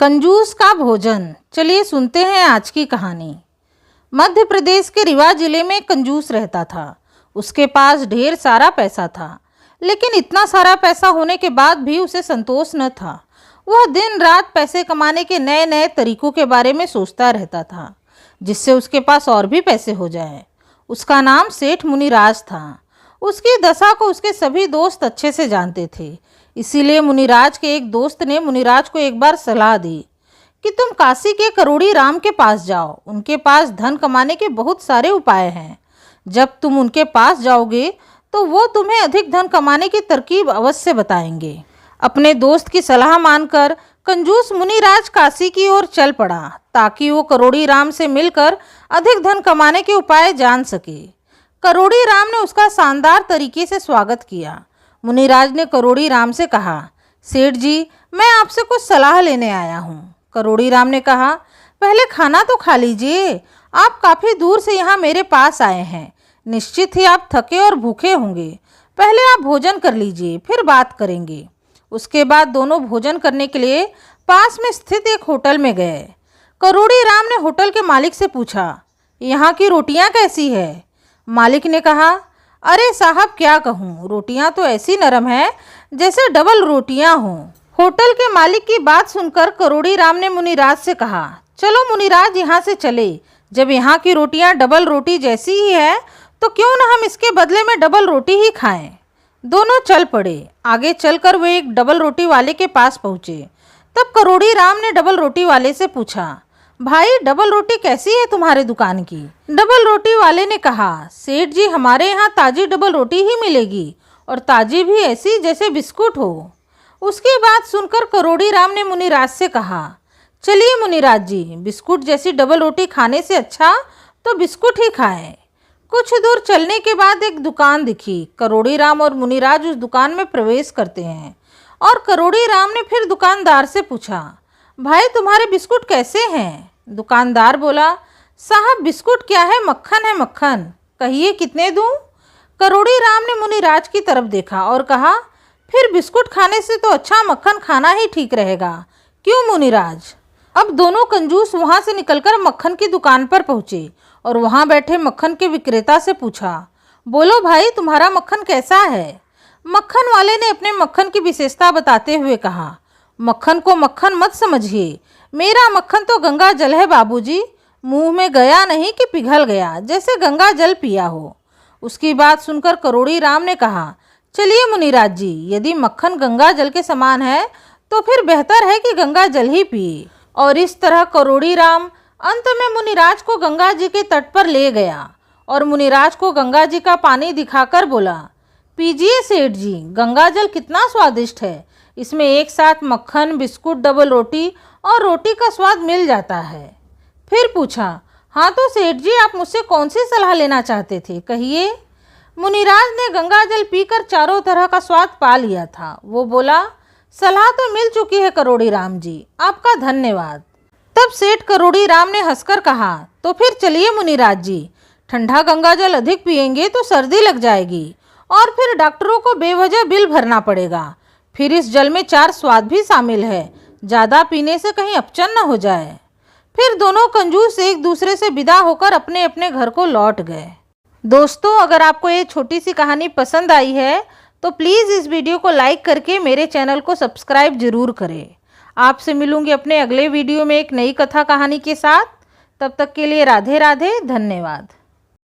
कंजूस का भोजन। चलिए सुनते हैं आज की कहानी। मध्य प्रदेश के रीवा जिले में कंजूस रहता था। उसके पास ढेर सारा पैसा था, लेकिन इतना सारा पैसा होने के बाद भी उसे संतोष न था। वह दिन रात पैसे कमाने के नए नए तरीकों के बारे में सोचता रहता था, जिससे उसके पास और भी पैसे हो जाएं। उसका नाम सेठ मुनिराज था। उसकी दशा को उसके सभी दोस्त अच्छे से जानते थे। इसीलिए मुनिराज के एक दोस्त ने मुनिराज को एक बार सलाह दी कि तुम काशी के करोड़ी राम के पास जाओ। उनके पास धन कमाने के बहुत सारे उपाय हैं। जब तुम उनके पास जाओगे तो वो तुम्हें अधिक धन कमाने की तरकीब अवश्य बताएंगे। अपने दोस्त की सलाह मानकर कंजूस मुनिराज काशी की ओर चल पड़ा, ताकि वो करोड़ी राम से मिलकर अधिक धन कमाने के उपाय जान सके। करोड़ी राम ने उसका शानदार तरीके से स्वागत किया। मुनिराज ने करोड़ी राम से कहा, सेठ जी, मैं आपसे कुछ सलाह लेने आया हूँ। करोड़ी राम ने कहा, पहले खाना तो खा लीजिए। आप काफ़ी दूर से यहाँ मेरे पास आए हैं। निश्चित ही आप थके और भूखे होंगे। पहले आप भोजन कर लीजिए, फिर बात करेंगे। उसके बाद दोनों भोजन करने के लिए पास में स्थित एक होटल में गए। करोड़ी राम ने होटल के मालिक से पूछा, यहाँ की रोटियाँ कैसी है? मालिक ने कहा, अरे साहब, क्या कहूँ, रोटियां तो ऐसी नरम है जैसे डबल रोटियां हों। होटल के मालिक की बात सुनकर करोड़ी राम ने मुनिराज से कहा, चलो मुनिराज, यहाँ से चले। जब यहाँ की रोटियां डबल रोटी जैसी ही है तो क्यों न हम इसके बदले में डबल रोटी ही खाएं। दोनों चल पड़े। आगे चलकर वे एक डबल रोटी वाले के पास पहुँचे। तब करोड़ी राम ने डबल रोटी वाले से पूछा, भाई, डबल रोटी कैसी है तुम्हारे दुकान की? डबल रोटी वाले ने कहा, सेठ जी, हमारे यहाँ ताज़ी डबल रोटी ही मिलेगी, और ताज़ी भी ऐसी जैसे बिस्कुट हो। उसकी बात सुनकर करोड़ी राम ने मुनिराज से कहा, चलिए मुनिराज जी, बिस्कुट जैसी डबल रोटी खाने से अच्छा तो बिस्कुट ही खाएं। कुछ दूर चलने के बाद एक दुकान दिखी। करोड़ी राम और मुनिराज उस दुकान में प्रवेश करते हैं, और करोड़ी राम ने फिर दुकानदार से पूछा, भाई, तुम्हारे बिस्कुट कैसे हैं? दुकानदार बोला, साहब, बिस्कुट क्या है, मक्खन है, मक्खन। कहिए कितने दूं? करोड़ी राम ने मुनिराज की तरफ देखा और कहा, फिर बिस्कुट खाने से तो अच्छा मक्खन खाना ही ठीक रहेगा, क्यों मुनिराज? अब दोनों कंजूस वहां से निकलकर मक्खन की दुकान पर पहुंचे और वहां बैठे मक्खन के विक्रेता से पूछा, बोलो भाई, तुम्हारा मक्खन कैसा है? मक्खन वाले ने अपने मक्खन की विशेषता बताते हुए कहा, मक्खन को मक्खन मत समझिए, मेरा मक्खन तो गंगा जल है बाबूजी। मुंह में गया नहीं कि पिघल गया, जैसे गंगा जल पिया हो। उसकी बात सुनकर करोड़ी राम ने कहा, चलिए मुनिराज जी, यदि मक्खन गंगा जल के समान है तो फिर बेहतर है कि गंगा जल ही पिए। और इस तरह करोड़ी राम अंत में मुनिराज को गंगा जी के तट पर ले गया और मुनिराज को गंगा जी का पानी दिखाकर बोला, पीजिए सेठ जी, गंगा जल कितना स्वादिष्ट है। इसमें एक साथ मक्खन, बिस्कुट, डबल रोटी और रोटी का स्वाद मिल जाता है। फिर पूछा, हाँ तो सेठ जी, आप मुझसे कौन सी सलाह लेना चाहते थे, कहिए। मुनिराज ने गंगा जल पीकर चारों तरह का स्वाद पा लिया था। वो बोला, सलाह तो मिल चुकी है करोड़ी राम जी, आपका धन्यवाद। तब सेठ करोड़ी राम ने हंसकर कहा, तो फिर चलिए मुनिराज जी, ठंडा गंगा जल अधिक पिएंगे तो सर्दी लग जाएगी और फिर डॉक्टरों को बेवजह बिल भरना पड़ेगा। फिर इस जल में 4 स्वाद भी शामिल है, ज़्यादा पीने से कहीं अपचन न हो जाए। फिर दोनों कंजूस एक दूसरे से विदा होकर अपने अपने घर को लौट गए। दोस्तों, अगर आपको ये छोटी सी कहानी पसंद आई है तो प्लीज़ इस वीडियो को लाइक करके मेरे चैनल को सब्सक्राइब जरूर करें। आपसे मिलूंगी अपने अगले वीडियो में एक नई कथा कहानी के साथ। तब तक के लिए राधे राधे, धन्यवाद।